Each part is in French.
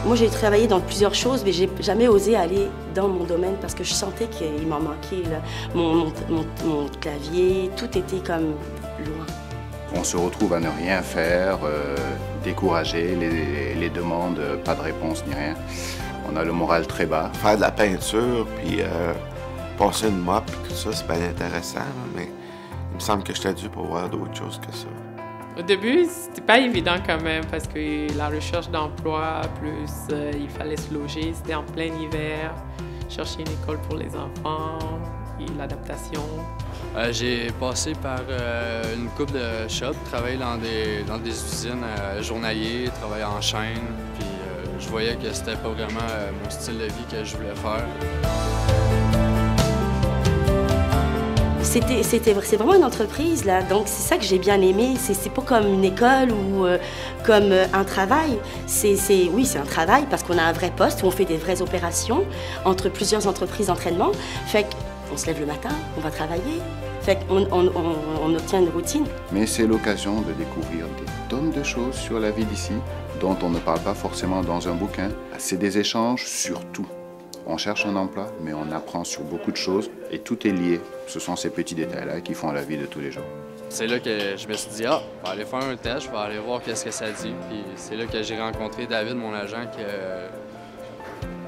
Moi, j'ai travaillé dans plusieurs choses, mais j'ai jamais osé aller dans mon domaine parce que je sentais qu'il m'en manquait. Là. Mon clavier, tout était comme loin. On se retrouve à ne rien faire, découragé, les demandes, pas de réponse ni rien. On a le moral très bas. Faire de la peinture, puis passer une mop, puis tout ça, c'est bien intéressant, là, mais il me semble que j'étais dû pour voir d'autres choses que ça. Au début, c'était pas évident quand même parce que la recherche d'emploi, plus il fallait se loger, c'était en plein hiver, chercher une école pour les enfants et l'adaptation. J'ai passé par une couple de shops, travaillé dans des usines journaliers, travaillé en chaîne, puis je voyais que c'était pas vraiment mon style de vie que je voulais faire. C'est vraiment une entreprise, là. Donc c'est ça que j'ai bien aimé. C'est pas comme une école ou comme un travail. Oui, c'est un travail parce qu'on a un vrai poste où on fait des vraies opérations entre plusieurs entreprises d'entraînement. Fait qu'on se lève le matin, on va travailler. Fait qu'on obtient une routine. Mais c'est l'occasion de découvrir des tonnes de choses sur la vie d'ici dont on ne parle pas forcément dans un bouquin. C'est des échanges sur tout. On cherche un emploi, mais on apprend sur beaucoup de choses et tout est lié. Ce sont ces petits détails-là qui font la vie de tous les jours. C'est là que je me suis dit, je vais aller faire un test, je vais aller voir qu'est-ce que ça dit. Puis c'est là que j'ai rencontré David, mon agent,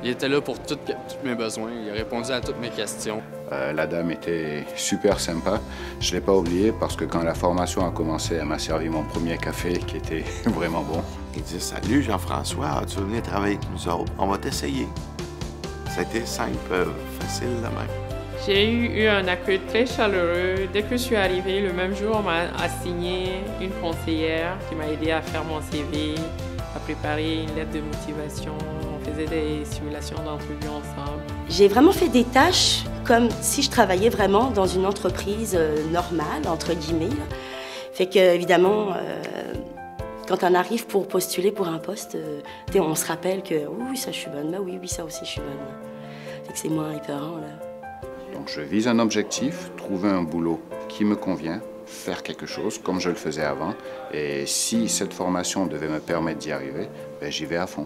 il était là pour tous mes besoins. Il a répondu à toutes mes questions. La dame était super sympa. Je ne l'ai pas oublié parce que quand la formation a commencé, elle m'a servi mon premier café qui était vraiment bon. Il dit « Salut Jean-François, tu veux venir travailler avec nous autres? On va t'essayer. » Ça a été simple, facile de même. J'ai eu un accueil très chaleureux. Dès que je suis arrivée, le même jour, on m'a assigné une conseillère qui m'a aidé à faire mon CV, à préparer une lettre de motivation. On faisait des simulations d'entrevue ensemble. J'ai vraiment fait des tâches comme si je travaillais vraiment dans une entreprise normale, entre guillemets. Là. Fait que, évidemment, quand on arrive pour postuler pour un poste, on se rappelle que oui, ça je suis bonne, oui, ça aussi je suis bonne. Fait que c'est moins épeurant, là. Donc je vise un objectif, trouver un boulot qui me convient, faire quelque chose comme je le faisais avant. Et si cette formation devait me permettre d'y arriver, ben, j'y vais à fond.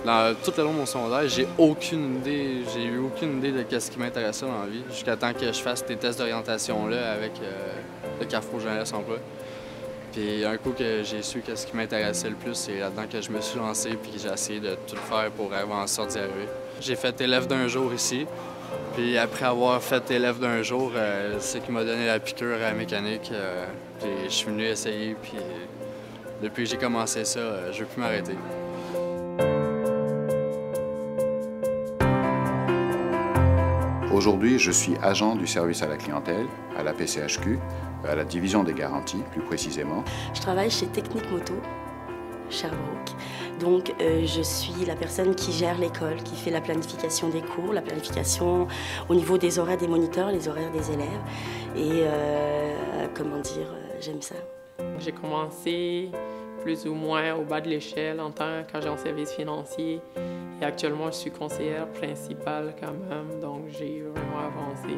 Tout le long de mon secondaire, j'ai eu aucune idée de ce qui m'intéressait dans la vie, jusqu'à temps que je fasse des tests d'orientation-là avec le Carrefour Jeunesse Emploi. Puis un coup que j'ai su ce qui m'intéressait le plus, c'est là-dedans que je me suis lancé puis j'ai essayé de tout faire pour avoir en sorte d'y arriver. J'ai fait élève d'un jour ici, puis après avoir fait élève d'un jour, c'est ce qui m'a donné la piqûre à la mécanique. Puis je suis venu essayer, puis depuis que j'ai commencé ça, je ne veux plus m'arrêter. Aujourd'hui, je suis agent du service à la clientèle, à la PCHQ, à la division des garanties, plus précisément. Je travaille chez Technique Moto, Sherbrooke. Donc, je suis la personne qui gère l'école, qui fait la planification des cours, la planification au niveau des horaires des moniteurs, les horaires des élèves. Et, comment dire, j'aime ça. J'ai commencé plus ou moins au bas de l'échelle en tant qu'agent de service financier. Et actuellement, je suis conseillère principale quand même, donc j'ai vraiment avancé.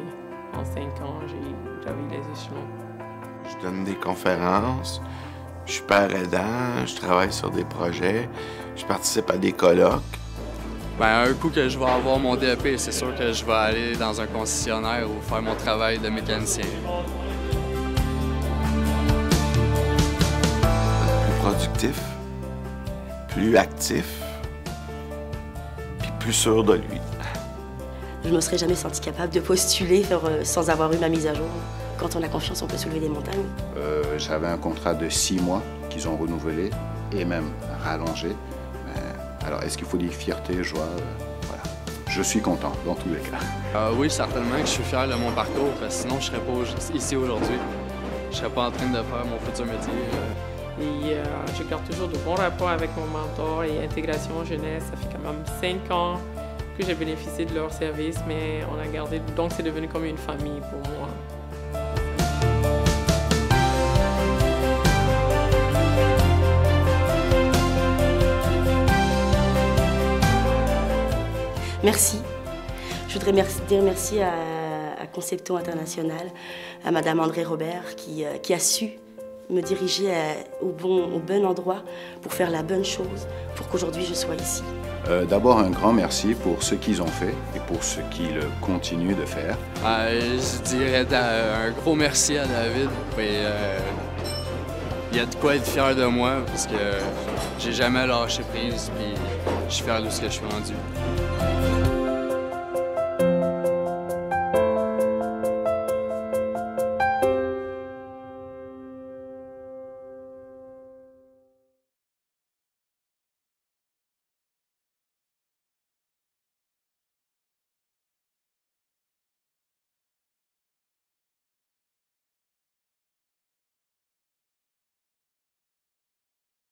En 5 ans, j'ai gravi les échelons. Je donne des conférences, je suis père aidant, je travaille sur des projets, je participe à des colloques. Bien, un coup que je vais avoir mon DEP, c'est sûr que je vais aller dans un concessionnaire ou faire mon travail de mécanicien. Plus productif, plus actif, puis plus sûr de lui. Je ne me serais jamais sentie capable de postuler sans avoir eu ma mise à jour. Quand on a confiance, on peut soulever des montagnes. J'avais un contrat de 6 mois qu'ils ont renouvelé et même rallongé. Alors, est-ce qu'il faut dire fierté, joie? Voilà. Je suis content dans tous les cas. Oui, certainement que je suis fier de mon parcours, parce que sinon je ne serais pas ici aujourd'hui. Je ne serais pas en train de faire mon futur métier. Et je garde toujours de bons rapports avec mon mentor et Intégration Jeunesse. Ça fait quand même 5 ans que j'ai bénéficié de leur service, mais on a gardé, donc c'est devenu comme une famille pour moi. Merci. Je voudrais dire merci à Concepto International, à Madame André Robert qui a su me diriger au bon endroit pour faire la bonne chose, pour qu'aujourd'hui je sois ici. D'abord, un grand merci pour ce qu'ils ont fait et pour ce qu'ils continuent de faire. Je dirais un gros merci à David. Il y a de quoi être fier de moi parce que j'ai jamais lâché prise, puis je suis fier de ce que je suis rendu.